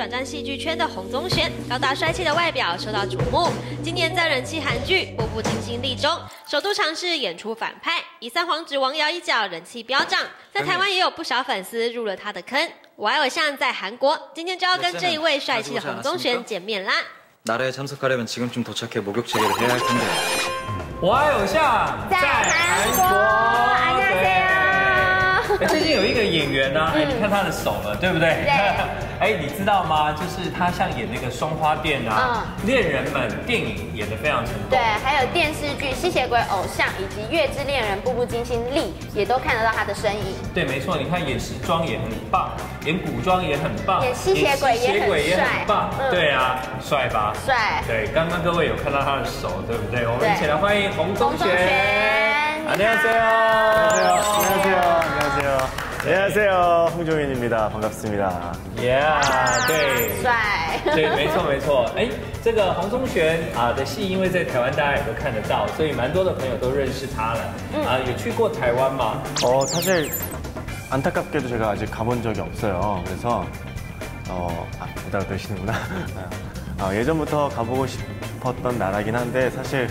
转战戏剧圈的洪宗玄，高大帅气的外表受到瞩目。今年在人气韩剧《步步惊心》中，首度尝试演出反派，以三皇子王瑶一角人气飙涨。在台湾也有不少粉丝入了他的坑。我爱偶像在韩国，今天就要跟这一位帅气的洪宗玄见面啦。 나라에 참석하려면 지금쯤 도착해 목욕 체계를 해야 할 텐데. 我爱偶像在韩国，안녕하세요。最近有一个演员呢，你看他的手了，对不对？对。你知道吗？就是他像演那个双花店啊，恋人们电影演得非常成功。对，还有电视剧《吸血鬼偶像》以及《月之恋人》《步步惊心》里也都看得到他的身影。对，没错，你看演时装也很棒，演古装也很棒，演吸血鬼也很棒。对啊，帅吧？帅。对，刚刚各位有看到他的手，对不对？我们一起来欢迎洪宗玄。안녕하세요。 안녕하세요. 홍종현입니다. 반갑습니다.对，帅，对，没错没错。这个洪宗玄的戏，因为在台湾大家也都看得到，所以蛮多的朋友都认识他了。有去过台湾吗？ 사실 안타깝게도 제가 아직 가본 적이 없어요. 그래서 못 알아들으시는구나. 예전부터 가보고 싶었던 나라긴 한데 사실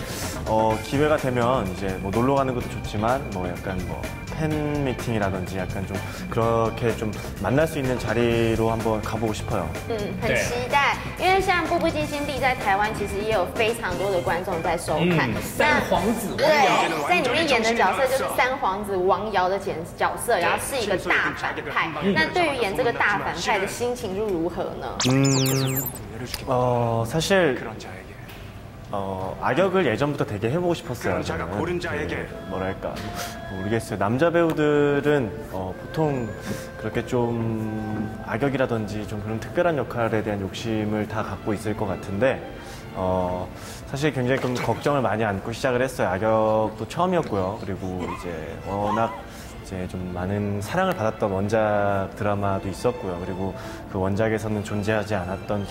기회가 되면 이제 뭐 놀러 가는 것도 좋지만 뭐 약간 뭐 팬 미팅이라든지 약간 좀 그렇게 좀 만날 수 있는 자리로 한번 가보고 싶어요. 很期待，因为像《步步惊心》地在台湾其实也有非常多的观众在收看。三皇子王瑶对，在里面演的角色就是三皇子王瑶的角色，然后是一个大反派。那对于演这个大反派的心情又如何呢？ 사실 악역을 예전부터 되게 해보고 싶었어요. 저는 뭐랄까 모르겠어요. 남자 배우들은 보통 그렇게 좀 악역이라든지 좀 그런 특별한 역할에 대한 욕심을 다 갖고 있을 것 같은데 사실 굉장히 좀 걱정을 많이 안고 시작을 했어요. 악역도 처음이었고요. 그리고 이제 워낙 이제 좀 많은 사랑을 받았던 원작 드라마도 있었고요. 그리고 그 원작에서는 존재하지 않았던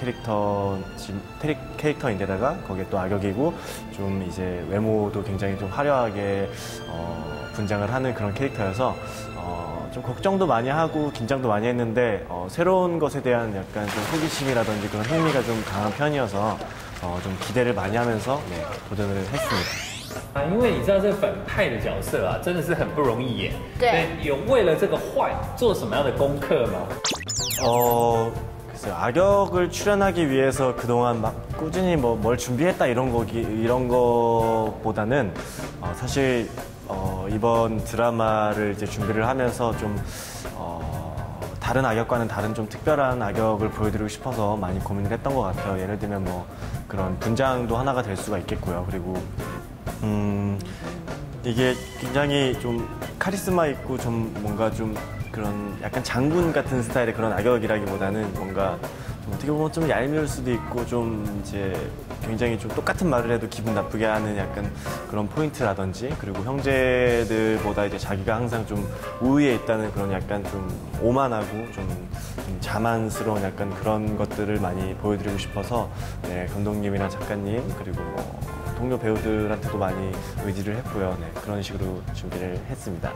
캐릭터인데다가 거기에 또 악역이고 좀 이제 외모도 굉장히 좀 화려하게 분장을 하는 그런 캐릭터여서 좀 걱정도 많이 하고 긴장도 많이 했는데 새로운 것에 대한 약간 좀 호기심이라든지 그런 흥미가 좀 강한 편이어서 좀 기대를 많이 하면서 도전을 했습니다. 因为你知道这个反派的角色啊，真的是很不容易演。对，有为了这个坏做什么样的功课吗？ 글쎄요. 악역을 출연하기 위해서 그동안 막 꾸준히 뭘 준비했다 이런 거보다는 사실 이번 드라마를 이제 준비를 하면서 좀 다른 악역과는 다른 좀 특별한 악역을 보여드리고 싶어서 많이 고민을 했던 것 같아요. 예를 들면 뭐 그런 분장도 하나가 될 수가 있겠고요. 그리고 이게 굉장히 좀 카리스마 있고 좀 뭔가 좀 그런 약간 장군 같은 스타일의 그런 악역이라기보다는 뭔가 좀 어떻게 보면 좀 얄미울 수도 있고 좀 이제 굉장히 좀 똑같은 말을 해도 기분 나쁘게 하는 약간 그런 포인트라든지 그리고 형제들보다 이제 자기가 항상 좀 우위에 있다는 그런 약간 좀 오만하고 좀 자만스러운 약간 그런 것들을 많이 보여드리고 싶어서 감독님이나 작가님 그리고 뭐 동료 배우들한테도 많이 의지를 했고요. 그런 식으로 준비를 했습니다.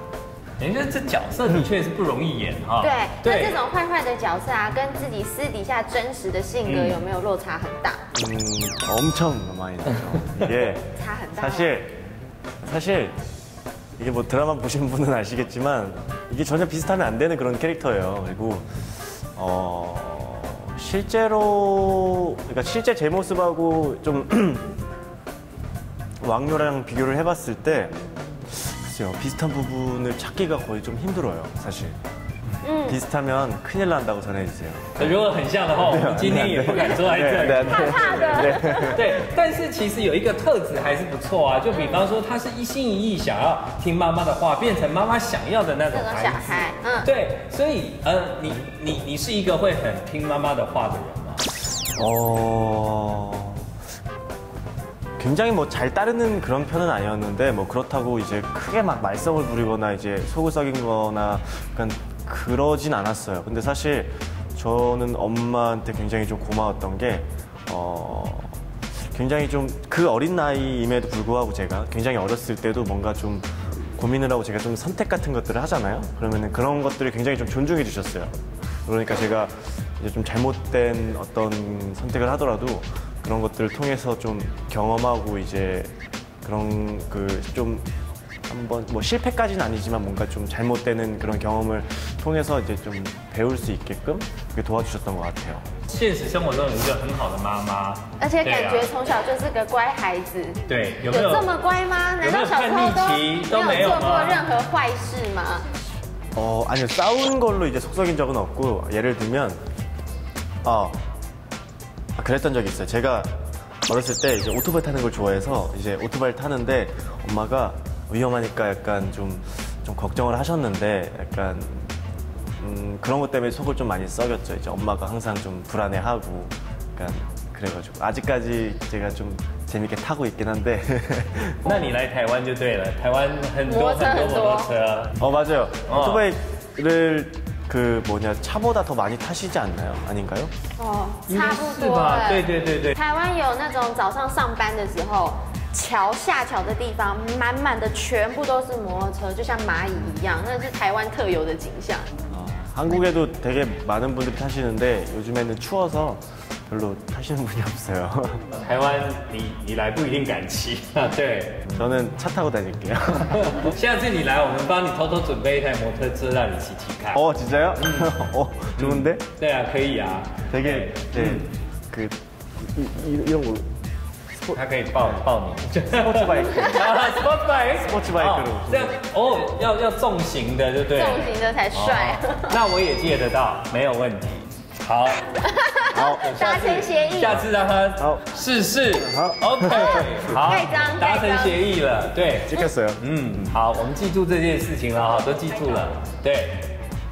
觉得这角色的确是不容易演哈。对，那这种坏坏的角色啊，跟自己私底下真实的性格有没有落差很大？ 엄청 많이 나죠. 이게 差很大。 사실 이게 뭐 드라마 보신 분은 아시겠지만 이게 전혀 비슷하면 안 되는 그런 캐릭터예요. 그리고 그러니까 실제 제 모습하고 좀 왕묘랑 비교를 해봤을 때. 비슷한 부분을 찾기가 거의 좀 힘들어요, 사실. 비슷하면 큰일 난다고 전해주세요. 如果很像的话，我们今天也不敢坐在这里。怕怕的。对，但是其实有一个特质还是不错啊，就比方说他是一心一意想要听妈妈的话，变成妈妈想要的那种孩子。对，所以你是一个会很听妈妈的话的人吗？ 굉장히 뭐 잘 따르는 그런 편은 아니었는데 뭐 그렇다고 이제 크게 막 말썽을 부리거나 이제 속을 썩이거나 약간 그러진 않았어요. 근데 사실 저는 엄마한테 굉장히 좀 고마웠던 게 굉장히 좀 그 어린 나이임에도 불구하고 제가 굉장히 어렸을 때도 뭔가 좀 고민을 하고 제가 좀 선택 같은 것들을 하잖아요. 그러면은 그런 것들을 굉장히 좀 존중해 주셨어요. 그러니까 제가 이제 좀 잘못된 어떤 선택을 하더라도 그런 것들을 통해서 좀 경험하고 이제 그런 좀 한번 뭐 실패까지는 아니지만 뭔가 좀 잘못되는 그런 경험을 통해서 이제 좀 배울 수 있게끔 그렇게 도와주셨던 것 같아요. 现实生活中有一个很好的妈妈，而且感觉从小就是个乖孩子。对，有这么乖吗？难道小时候都没有做过任何坏事吗？ 아니요. 싸운 걸로 이제 속썩인 적은 없고, 예를 들면 그랬던 적이 있어요. 제가 어렸을 때 이제 오토바이 타는 걸 좋아해서 이제 오토바이를 타는데 엄마가 위험하니까 약간 좀 걱정을 하셨는데 약간 그런 것 때문에 속을 좀 많이 썩였죠. 이제 엄마가 항상 좀 불안해하고 약간 그래가지고 아직까지 제가 좀 재밌게 타고 있긴 한데. 那你来台湾就对了，台湾很多摩托车。 맞아요. 오토바이를 차보다 더 많이 타시지 않나요? 아닌가요? 差不多。对。台湾有那种早上上班的时候，桥下桥的地方满满的全部都是摩托车，就像蚂蚁一样，那是台湾特有的景象。 한국에도 되게 많은 분들이 타시는데 요즘에는 추워서 별로 타시는 분이 없어요. 台湾你来不一定敢骑啊，对。 저는 차 타고 다닐게요. 下次你来，我们帮你偷偷准备一台摩托车让你骑骑看。 진짜요? 좋은데? 对啊，可以啊。 되게 이런 거. 他可以抱你。 스포츠바이크. 스포츠바이크로. 这样要重型的，对不对？重型的才帅。那我也借得到，没有问题。好，达成协议。下次让他试。好 ，OK， 好，达成协议了，对。 찍혔어요. 好，我们记住这件事情了哈，都记住了。对，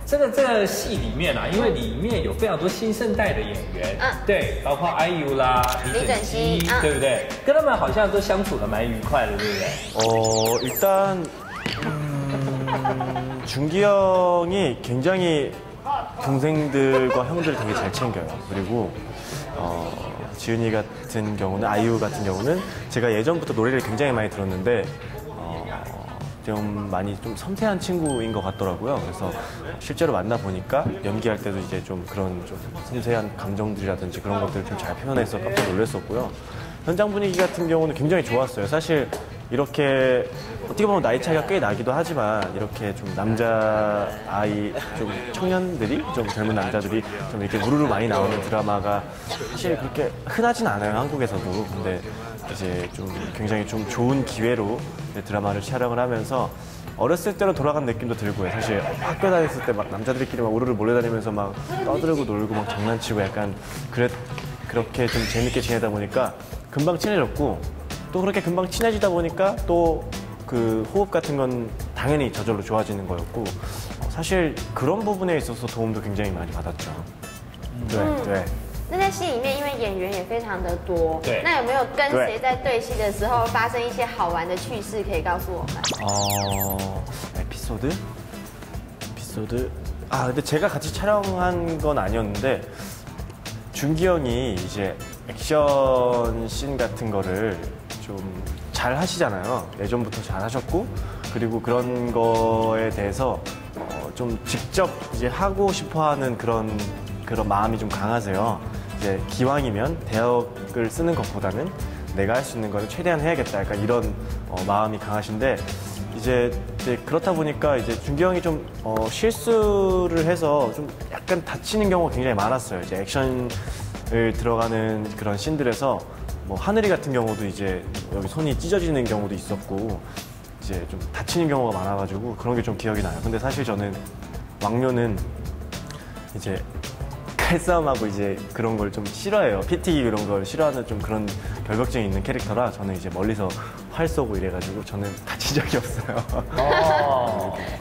这个戏里面啊，因为里面有非常多新生代的演员，对，包括 IU 啦、李准基，对不对？跟他们好像都相处的蛮愉快的，对不对？ 일단 준기 형이 굉장히 동생들과 형들을 되게 잘 챙겨요. 그리고 지은이 같은 경우는, 아이유 같은 경우는 제가 예전부터 노래를 굉장히 많이 들었는데 좀 많이 좀 섬세한 친구인 것 같더라고요. 그래서 실제로 만나 보니까 연기할 때도 이제 좀 그런 좀 섬세한 감정들이라든지 그런 것들을 좀 잘 표현해서 깜짝 놀랐었고요. 현장 분위기 같은 경우는 굉장히 좋았어요. 사실 이렇게 어떻게 보면 나이 차이가 꽤 나기도 하지만 이렇게 좀 남자 아이 좀 청년들이 좀 젊은 남자들이 좀 이렇게 우르르 많이 나오는 드라마가 사실 그렇게 흔하진 않아요, 한국에서도. 근데 이제 좀 굉장히 좀 좋은 기회로 드라마를 촬영을 하면서 어렸을 때로 돌아간 느낌도 들고요. 사실 학교 다녔을 때 막 남자들끼리 막 우르르 몰려다니면서 막 떠들고 놀고 막 장난치고 약간 그렇게 좀 재밌게 지내다 보니까 금방 친해졌고, 또 그렇게 금방 친해지다 보니까 또 그 호흡 같은 건 당연히 저절로 좋아지는 거였고, 사실 그런 부분에 있어서 도움도 굉장히 많이 받았죠. 네. 那在戏里面，因为演员也非常的多，对，那有没有跟谁在对戏的时候发生一些好玩的趣事可以告诉我们？ 에피소드? 근데 제가 같이 촬영한 건 아니었는데 준기 형이 이제 액션 씬 같은 거를 좀 잘 하시잖아요. 예전부터 잘 하셨고, 그리고 그런 거에 대해서 좀 직접 이제 하고 싶어하는 그런 마음이 좀 강하세요. 이제 기왕이면 대역을 쓰는 것보다는 내가 할 수 있는 걸 최대한 해야겠다. 약간 이런 마음이 강하신데, 이제 그렇다 보니까 이제 준기 형이 좀 실수를 해서 좀 약간 다치는 경우가 굉장히 많았어요. 이제 액션을 들어가는 그런 씬들에서 뭐 하늘이 같은 경우도 이제 여기 손이 찢어지는 경우도 있었고, 이제 좀 다치는 경우가 많아가지고 그런 게 좀 기억이 나요. 근데 사실 저는 왕료는 이제 칼싸움하고 이제 그런 걸 좀 싫어해요. 피 튀기 이런 걸 싫어하는 좀 그런 결벽증이 있는 캐릭터라 저는 이제 멀리서 활 쏘고 이래가지고 저는 다친 적이 없어요.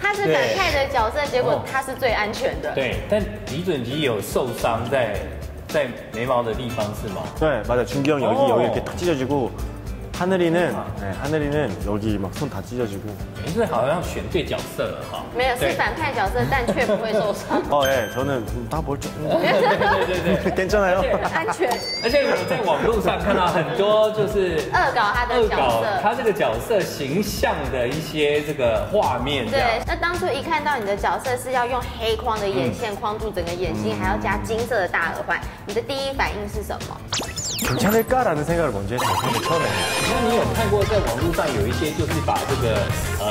他是反派的角色，结果他是最安全的。对，但李准基有受伤在眉毛的地方是吗？ 네, 맞아요. 준기 형이 여기 이렇게 탁 찢어지고 하늘이는 여기 막 손 다 찢어지고. 你是好像选对角色了哈。没有，是反派角色，但却不会受伤。예, 저는 다 멀쩡. 对， 괜찮아요. 安全。而且我在网络上看到很多就是恶搞他的角色，他这个角色形象的一些这个画面。对，那当初一看到你的角色是要用黑框的眼线框住整个眼睛，还要加金色的大耳环，你的第一反应是什么？ 괜찮을까라는 생각을 먼저 했어요. 사실 처음에. 那你有看过在网络上有一些就是把这个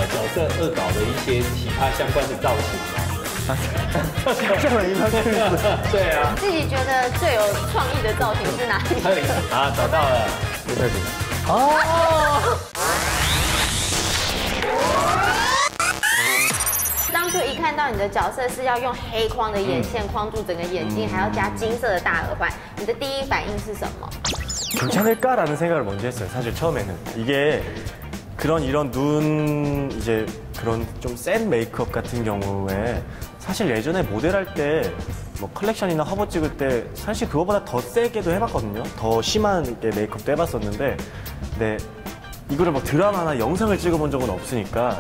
角色恶搞的一些其他相关的造型吗？对啊。自己觉得最有创意的造型是哪里？还有一个啊，找到了，这个哦。当初一看到你的角色是要用黑框的眼线框住整个眼睛，还要加金色的大耳环，你的第一反应是什么？ 괜찮을까라는 생각을 먼저 했어요. 사실 처음에는 이게 이런 눈 이제 그런 좀 센 메이크업 같은 경우에 사실 예전에 모델할 때 뭐 컬렉션이나 화보 찍을 때 사실 그거보다 더 세게도 해봤거든요. 더 심하게 메이크업도 해봤었는데, 근데 이거를 막 드라마나 영상을 찍어본 적은 없으니까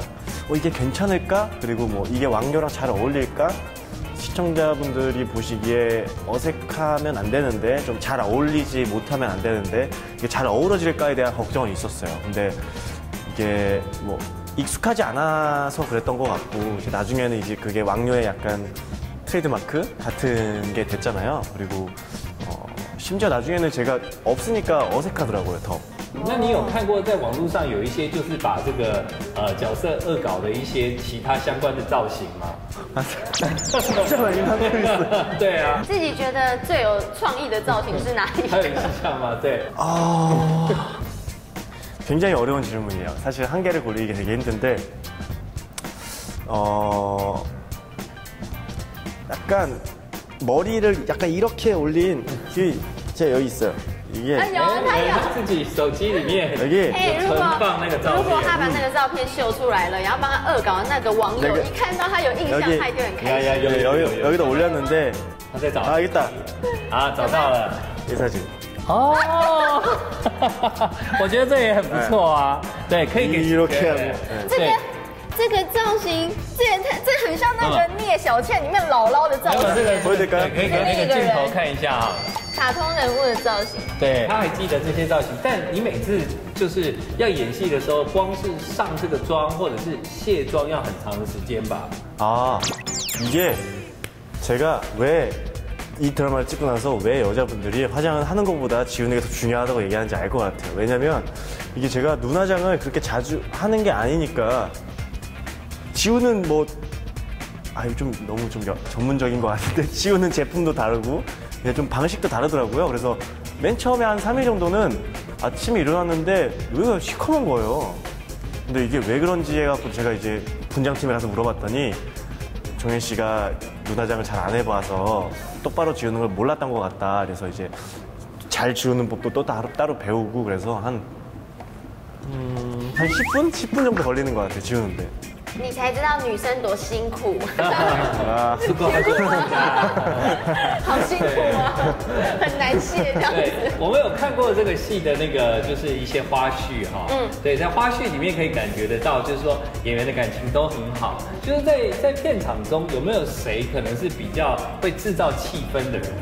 이게 괜찮을까? 그리고 뭐 이게 왕녀랑 잘 어울릴까? 시청자분들이 보시기에 어색하면 안 되는데 좀 잘 어울리지 못하면 안 되는데 이게 잘 어우러질까에 대한 걱정은 있었어요. 근데 이게 뭐 익숙하지 않아서 그랬던 것 같고 나중에는 이제 그게 왕녀의 약간 트레이드마크 같은 게 됐잖아요. 그리고 심지어 나중에는 제가 없으니까 어색하더라고요, 더. 那你有看过在网络上有一些就是把这个角色恶搞的一些其他相关的造型吗？对啊。自己觉得最有创意的造型是哪里？还有印象吗？对。 굉장히 어려운 질문이에요. 사실 한 개를 고르기 되게 힘든데, 약간 머리를 약간 이렇게 올린 제가 여기 있어요. 이게 自己手机里面 여기 如果放那个照片，如果他把那个照片秀出来了，然后帮他恶搞的那个网友，一看到他有印象，他一定很开心。 여기다 올렸는데, 他在找 여기 있다. 啊，找到了。 이 사진. 哦，我觉得这也很不错啊。对，可以给 이렇게 하고. 这个造型，这很像那个聂小倩里面姥姥的造型。这个 보여드릴까요? 可以给那个镜头看一下啊。卡通人物的造型。对，他还记得这些造型，但你每次就是要演戏的时候，光是上这个妆或者是卸妆要很长的时间吧？ 이게 제가 왜 이 드라마를 찍고 나서 왜 여자분들이 화장을 하는 것보다 지우는 게 더 중요하다고 얘기하는지 알 것 같아요. 왜냐면 이게 제가 눈화장을 그렇게 자주 하는 게 아니니까 지우는 뭐 좀 너무 좀 전문적인 것 같은데 지우는 제품도 다르고 좀 방식도 다르더라고요. 그래서 맨 처음에 한 3일 정도는 아침에 일어났는데 여기가 시커먼 거예요. 근데 이게 왜 그런지 해갖고 제가 이제 분장팀에 가서 물어봤더니 종현 씨가 눈화장을 잘 안 해봐서 똑바로 지우는 걸 몰랐던 것 같다. 그래서 이제 잘 지우는 법도 또 따로 배우고 그래서 한 10분? 10분 정도 걸리는 것 같아요, 지우는데. 你才知道女生多辛苦。是够还够好辛苦啊，很难卸这样子。我们有看过这个戏的那个，就是一些花絮哈。对，在花絮里面可以感觉得到，就是说演员的感情都很好。就是在片场中有没有谁可能是比较会制造气氛的人？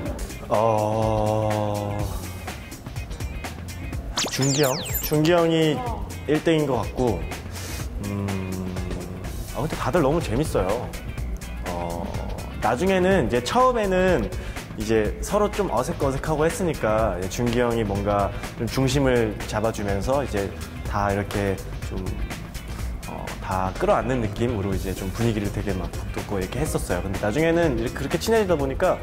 준기 형이 1등인 것 같고, 근데 다들 너무 재밌어요. 나중에는 이제 처음에는 이제 서로 좀 어색하고 했으니까 준기 형이 뭔가 좀 중심을 잡아주면서 이제 다 이렇게 좀 다 끌어안는 느낌으로 이제 좀 분위기를 되게 막 돋고 이렇게 했었어요. 근데 나중에는 이렇게 그렇게 친해지다 보니까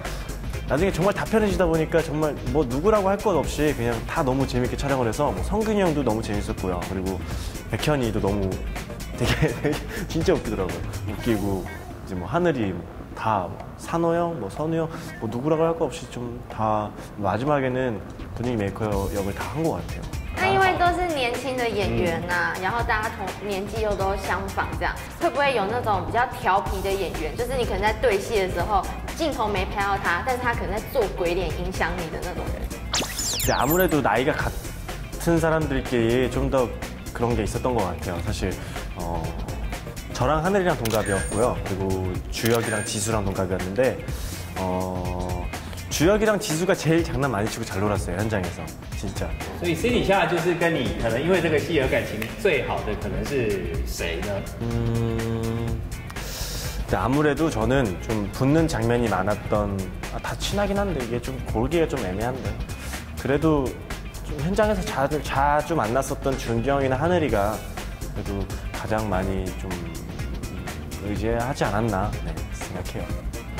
나중에 정말 다 편해지다 보니까 정말 뭐 누구라고 할 것 없이 그냥 다 너무 재밌게 촬영을 해서 뭐 성균이 형도 너무 재밌었고요. 그리고 백현이도 너무 되게 진짜 웃기더라고요. 웃기고 이제 뭐 하늘이 다 산호 형, 뭐 선우 형, 뭐 누구라고 할 것 없이 좀 다 마지막에는 분위기 메이커 역을 다 한 것 같아요. 那因为都是年轻的演员呐、然后大家年纪又都相仿，这样会不会有那种比较调皮的演员？就是你可能在对戏的时候，镜头没拍到他，但是他可能在做鬼脸影响你的那种人。 아무래도 나이가 같은 사람들끼리 좀 더 그런 게 있었던 것 같아요. 사실 저랑 하늘이랑 동갑이었고요. 그리고 주혁이랑 지수랑 동갑이었는데 주혁이랑 지수가 제일 장난 많이 치고 잘 놀았어요, 현장에서. 진짜. 所以私底下就是跟你可能因为这个戏而感情最好的可能是谁呢？ 근데 아무래도 저는 좀 붙는 장면이 많았던 다 친하긴 한데 이게 좀 고르기가 좀 애매한데 그래도 좀 현장에서 자주 만났었던 준경이나 하늘이가 그래도 가장 많이 좀 의지하지 않았나 생각해요.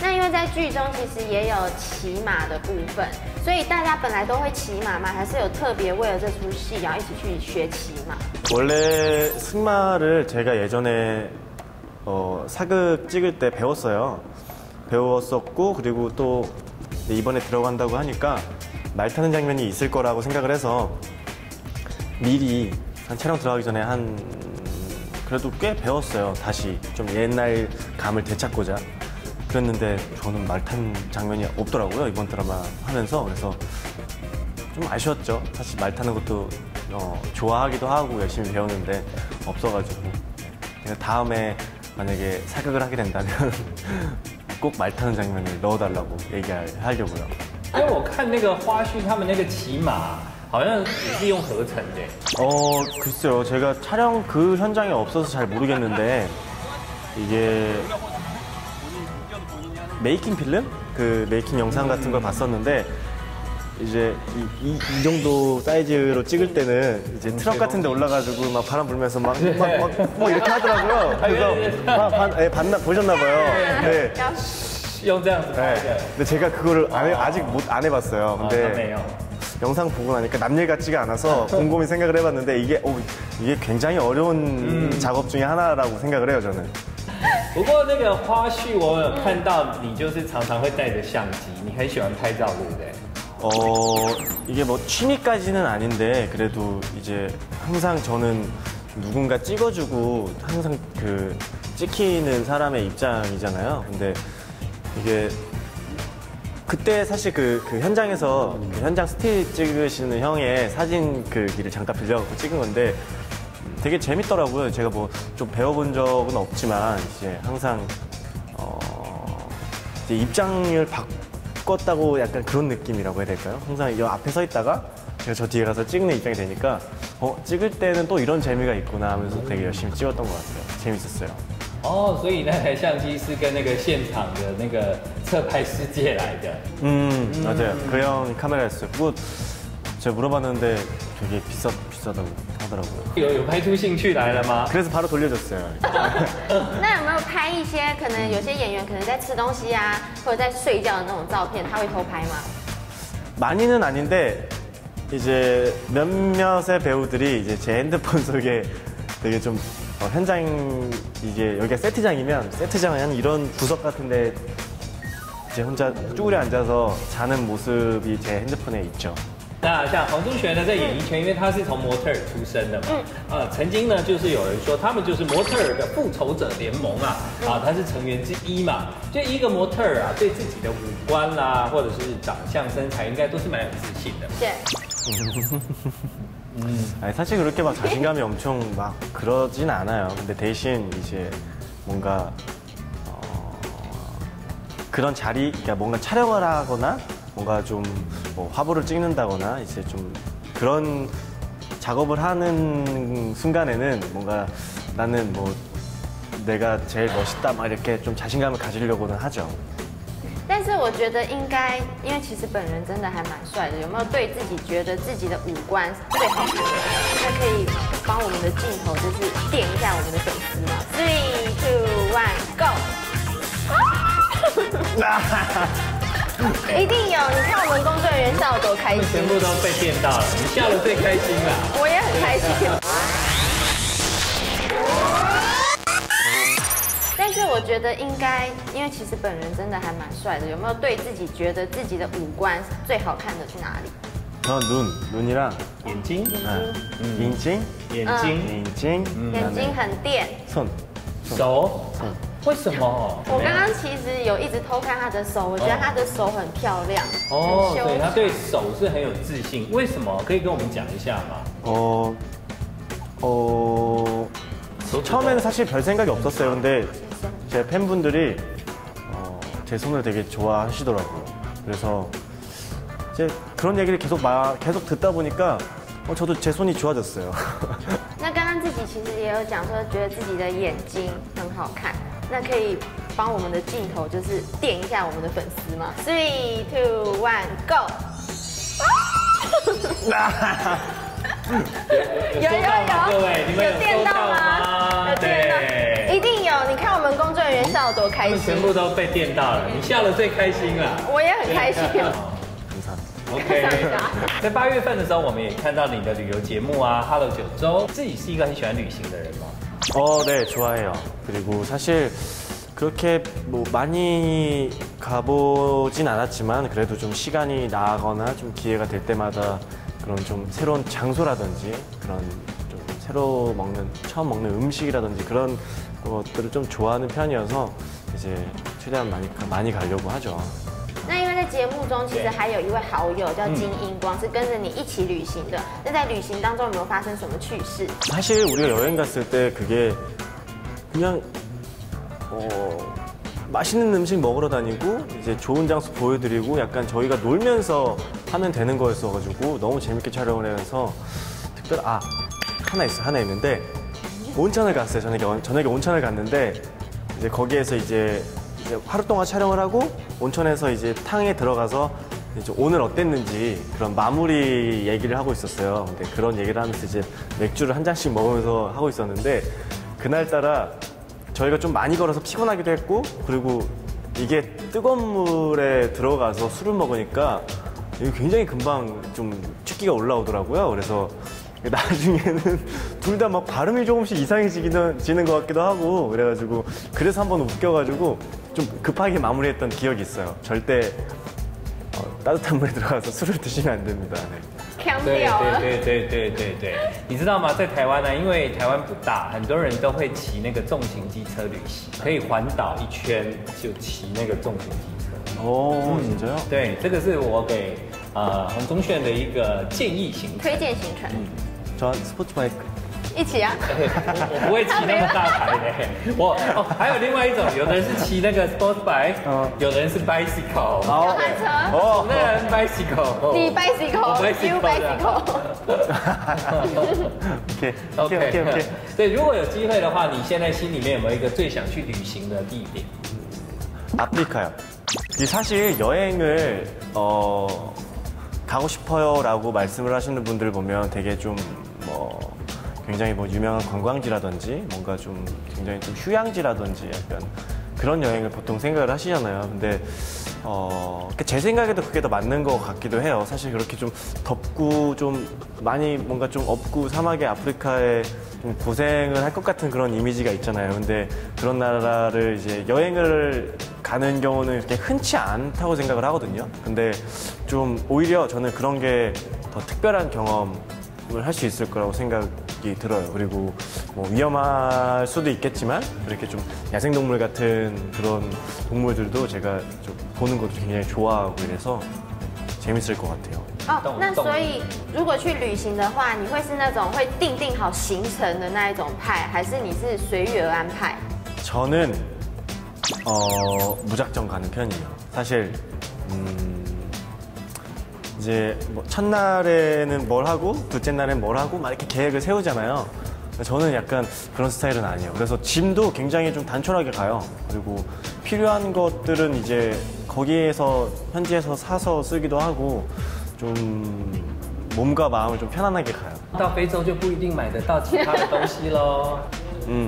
那因为在剧中其实也有骑马的部分，所以大家本来都会骑马吗？还是有特别为了这出戏然后一起去学骑马？ 원래 승마를 제가 예전에 사극 찍을 때 배웠었고 그리고 또 이번에 들어간다고 하니까 말 타는 장면이 있을 거라고 생각을 해서 미리 한 촬영 들어가기 전에 그래도 꽤 배웠어요. 다시 좀 옛날 감을 되찾고자. 그랬는데 저는 말 탄 장면이 없더라고요, 이번 드라마 하면서. 그래서 좀 아쉬웠죠. 사실 말 타는 것도 좋아하기도 하고 열심히 배우는데 없어가지고 다음에 만약에 사극을 하게 된다면 꼭 말 타는 장면을 넣어달라고 얘기하려고요. 因为我看那个花絮，他们那个骑马好像也是用合成的。 글쎄요. 제가 촬영 그 현장에 없어서 잘 모르겠는데 이게 메이킹 필름? 그 메이킹 영상 같은 걸 봤었는데 이제 이 정도 사이즈로 찍을 때는 이제 트럭 같은 데 올라가지고 막 바람 불면서 막 이렇게 하더라고요. 그래서 보셨나 봐요. 네. 用这样子拍的。 근데 제가 그거를 아직 안 해봤어요. 근데 영상 보고 나니까 남일 같지가 않아서 곰곰이 생각을 해봤는데 이게 굉장히 어려운 작업 중에 하나라고 생각을 해요, 저는. 不过那个花絮我有看到你就是常常会带着相机，你很喜欢拍照，对不对？ 이게 뭐 취미까지는 아닌데 그래도 이제 항상 저는 누군가 찍어주고 항상 그 찍히는 사람의 입장이잖아요. 근데 이게 그때 사실 그 현장에서 현장 스틸 찍으시는 형의 사진 기를 잠깐 빌려갖고 찍은 건데 되게 재밌더라고요. 제가 뭐 좀 배워본 적은 없지만 이제 항상 이제 입장을 바꿨다고 약간 그런 느낌이라고 해야 될까요? 항상 이 앞에 서 있다가 제가 저 뒤에 가서 찍는 입장이 되니까 찍을 때는 또 이런 재미가 있구나 하면서 되게 열심히 찍었던 것 같아요. 재밌었어요. 所以那台相机是跟那个现场的那个侧拍师借来的。 맞아요. 그 형 카메라였어요. 그거 제가 물어봤는데 되게 비싸다고 하더라고요. 有拍出兴趣来了吗？ 그래서 바로 돌려줬어요. 那有没有拍一些可能有些演员可能在吃东西啊，或者在睡觉的那种照片，他会偷拍吗？ 많이는 아닌데 이제 몇몇의 배우들이 이제 제 핸드폰 속에 되게 좀 현장 이게 여기가 세트장이면 세트장은 한 이런 구석 같은데 이제 혼자 쭈그려 앉아서 자는 모습이 제 핸드폰에 있죠. 那像黄宗璇呢，在演艺圈，因为他是从模特儿出身的嘛，曾经呢就是有人说他们就是模特儿的复仇者联盟啊，他是成员之一嘛。就一个模特儿啊，对自己的五官啦，或者是长相、身材，应该都是蛮有自信的。对。 아니, 사실 그렇게 막 자신감이 엄청 막 그러진 않아요. 근데 대신 이제 뭔가 그런 자리, 그러니까 뭔가 촬영을 하거나 뭔가 좀 뭐 화보를 찍는다거나 이제 좀 그런 작업을 하는 순간에는 뭔가 나는 뭐 내가 제일 멋있다 막 이렇게 좀 자신감을 가지려고는 하죠. 但是我觉得应该，因为其实本人真的还蛮帅的。有没有对自己觉得自己的五官最好看的？那可以帮我们的镜头就是电一下我们的粉丝吗 ？3、2、1，Go！ 一定有！你看我们工作人员笑得多开心，全部都被电到了，你笑得最开心了。我也很开心。但是我觉得应该，因为其实本人真的还蛮帅的。有没有对自己觉得自己的五官最好看的去哪里？ 눈이랑 眼睛， 인칭, 眼睛， 인칭, 眼睛很电， 손, 手，为什么？我刚刚其实有一直偷看他的手，我觉得他的手很漂亮。哦，很修对，他对手是很有自信。为什么？可以跟我们讲一下吗？처음에는 사실 별 생각이 없었어요. 근데 제 팬분들이 제 손을 되게 좋아하시더라고요. 그래서 이제 그런 얘기를 계속 듣다 보니까 저도 제 손이 좋아졌어요. 那刚刚自己其实也有讲说，觉得自己的眼睛很好看，那可以帮我们的镜头就是电一下我们的粉丝吗 ？3、2、1 ，Go！ 有，各位，你们有电到吗？有电到，一定有。你看我们工作人员笑得多开心，全部都被电到了，你笑得最开心了。我也很开心。OK， 在8月份的时候，我们也看到你的旅游节目啊，《Hello 九州》。自己是一个很喜欢旅行的人吗？ 네, 좋아해요. 그리고 사실 그렇게 뭐 많이 가보진 않았지만 그래도 좀 시간이 나거나 좀 기회가 될 때마다 그런 좀 새로운 장소라든지 그런 좀 처음 먹는 음식이라든지 그런 것들을 좀 좋아하는 편이어서 이제 최대한 많이 가려고 하죠. 那因为在节目中，其实还有一位好友叫金英光，是跟着你一起旅行的。那在旅行当中有没有发生什么趣事？ 사실 우리가 여행 갔을 때 그게 그냥 맛있는 음식 먹으러 다니고 이제 좋은 장소 보여드리고 약간 저희가 놀면서 하면 되는 거였어가지고 너무 재밌게 촬영을 해서 하나 있는데 온천을 갔어요. 저녁에 온천을 갔는데 이제 거기에서 이제 하루 동안 촬영을 하고 온천에서 이제 탕에 들어가서 이제 오늘 어땠는지 그런 마무리 얘기를 하고 있었어요. 근데 그런 얘기를 하면서 이제 맥주를 한 잔씩 먹으면서 하고 있었는데 그날따라 저희가 좀 많이 걸어서 피곤하기도 했고 그리고 이게 뜨거운 물에 들어가서 술을 먹으니까 이게 굉장히 금방 좀 취기가 올라오더라고요. 그래서 나중에는 둘 다 막 발음이 조금씩 이상해지는 것 같기도 하고 그래가지고 그래서 한번 웃겨가지고 좀 급하게 마무리했던 기억이 있어요. 절대 따뜻한 물에 들어가서 술을 드시면 안 됩니다. 네. 对，你知道吗？在台湾呢，因为台湾不大，很多人都会骑那个重型机车旅行，可以环岛一圈就骑那个重型机车。진짜요? 对，这个是我给洪宗炫的一个建议行程，推荐行程， 저 스포츠 바이크 一起啊！我不会骑那么大台的，还有另外一种，有的人是騎那个 sports bike，有的人是 bicycle， 脚踏车，那人 bicycle， 你 bicycle，you bicycle。OK。对，如果有机会的话，你现在心里面有没有一个最想去旅行的地点？ 아프리카요. 사실 여행을 가고 싶어요라고 말씀을 하시는 분들 보면 되게 좀 굉장히 유명한 관광지라든지 뭔가 좀 굉장히 좀 휴양지라든지 약간 그런 여행을 보통 생각을 하시잖아요. 근데 제 생각에도 그게 더 맞는 것 같기도 해요. 사실 그렇게 좀 덥고 좀 많이 뭔가 좀 없고 사막의 아프리카에 좀 고생을 할 것 같은 그런 이미지가 있잖아요. 근데 그런 나라를 이제 여행을 가는 경우는 이렇게 흔치 않다고 생각을 하거든요. 근데 좀 오히려 저는 그런 게 더 특별한 경험을 할 수 있을 거라고 생각이 들어요. 그리고 뭐 위험할 수도 있겠지만 이렇게 좀 야생동물 같은 그런 동물들도 제가 좀 보는 것도 굉장히 좋아하고 이래서 재밌을 것 같아요. 那所以如果去旅行的话，你会是那种会定好行程的那一种派，还是你是随遇而安派？ 저는 무작정 가는 편이에요. 사실 이제 뭐 첫날에는 뭘 하고 둘째 날엔 뭘 하고 막 이렇게 계획을 세우잖아요. 저는 약간 그런 스타일은 아니에요. 그래서 짐도 굉장히 좀 단촐하게 가요. 그리고 필요한 것들은 이제 거기에서 현지에서 사서 쓰기도 하고 좀 몸과 마음을 좀 편안하게 가요. 到非洲就不一定买得到其他的东西喽。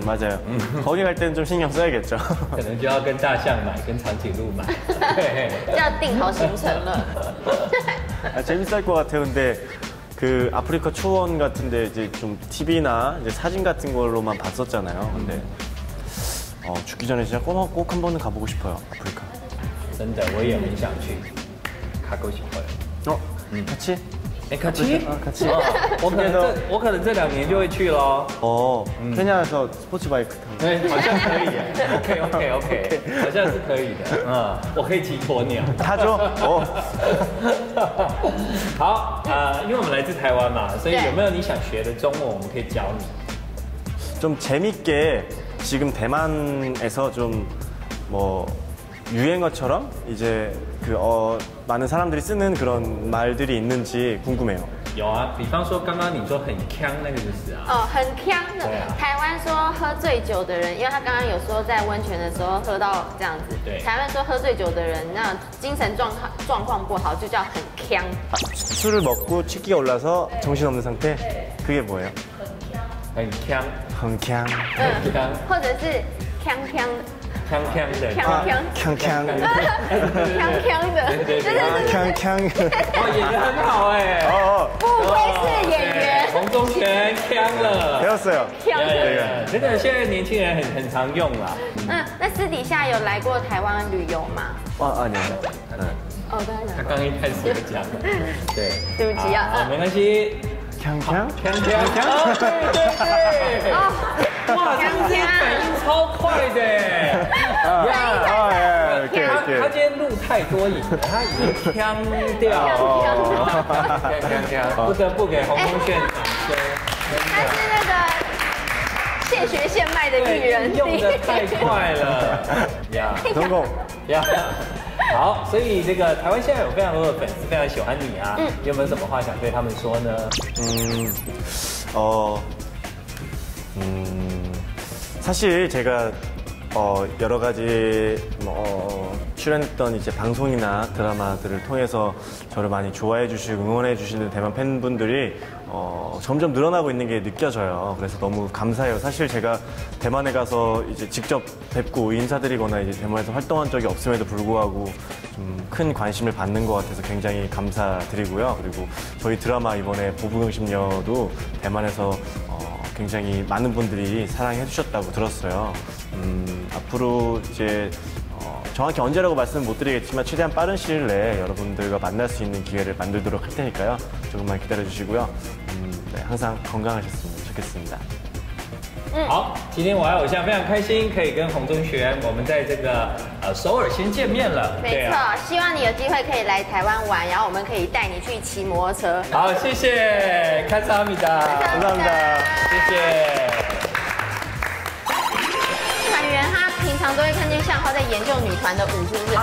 맞아요. 거기 갈 때는 좀 신경 써야겠죠. 可能就要跟大象買，跟长颈鹿买。就要定好行程了。 재밌을 것 같아요. 근데 그 아프리카 초원 같은데 이제 좀 TV나 이제 사진 같은 걸로만 봤었잖아요. 근데 죽기 전에 진짜 꼭 한 번은 가보고 싶어요. 아프리카. 真的，我也很想去。가고 싶어요. 같이? 哎，같이？ 같이. 我可能这2年就会去喽。 케냐에서 스포츠 바이크 타고. 对，好像可以耶。OK， 好像是可以的。我可以骑鸵鸟。 타죠? 好，因为我们来自台湾嘛，所以有没有你想学的中文，我们可以教你。 좀 재밌게 지금 대만에서 좀 뭐 유행어처럼 이제 많은 사람들이 쓰는 그런 말들이 있는지 궁금해요. 有啊，比方说刚刚你说很呛那个就是啊。哦，很呛的。台湾说喝醉酒的人，因为他剛剛有說在溫泉的時候喝到這樣子。對。台灣說喝醉酒的人，那精神狀況不好，就叫很呛。 술을 먹고 취기가 올라서 정신없는 상태? 그게 뭐예요? 很呛。很呛。很呛。或者是呛呛的。 锵锵的，锵锵，锵锵，锵锵的，对，锵锵，哇，演得很好哎，不愧是演员，洪宗玄锵了， 배웠어요. 这个现在年轻人很常用啦。那私底下有来过台湾旅游吗？ 아니요. 哦，对，他刚一开始有讲，对，对不起啊，没关系。 锵锵，锵锵，对，哇，这个反应超快的，他今天录太多影了，他已经腔掉了，锵，不得不给洪宗炫掌声。他是那个现学现卖的艺人，用的太快了，呀，成功，呀。 好，所以这个台湾现在有非常多的粉丝非常喜欢你啊，你有没有什么话想对他们说呢？ 사실 제가 여러 가지 출연했던 이제 방송이나 드라마들을 통해서 저를 많이 좋아해 주시고 응원해 주시는 대만 팬분들이 점점 늘어나고 있는 게 느껴져요. 그래서 너무 감사해요. 사실 제가 대만에 가서 이제 직접 뵙고 인사드리거나 이제 대만에서 활동한 적이 없음에도 불구하고 좀 큰 관심을 받는 것 같아서 굉장히 감사드리고요. 그리고 저희 드라마 이번에 보부경심녀도 대만에서 굉장히 많은 분들이 사랑해 주셨다고 들었어요. 앞으로 이제 정확히 언제라고 말씀은 못 드리겠지만 최대한 빠른 시일 내에 여러분들과 만날 수 있는 기회를 만들도록 할 테니까요. 조금만 기다려 주시고요. 네, 항상 건강하셨으면 좋겠습니다. 好，今天我爱偶像非常开心，可以跟洪宗玄我们在这个首尔先见面了。没错，希望你有机会可以来台湾玩，然后我们可以带你去骑摩托车。好，谢谢，看萨米达，看萨米达，谢谢。团员他平常都会看见向浩在研究女团的舞，是不是？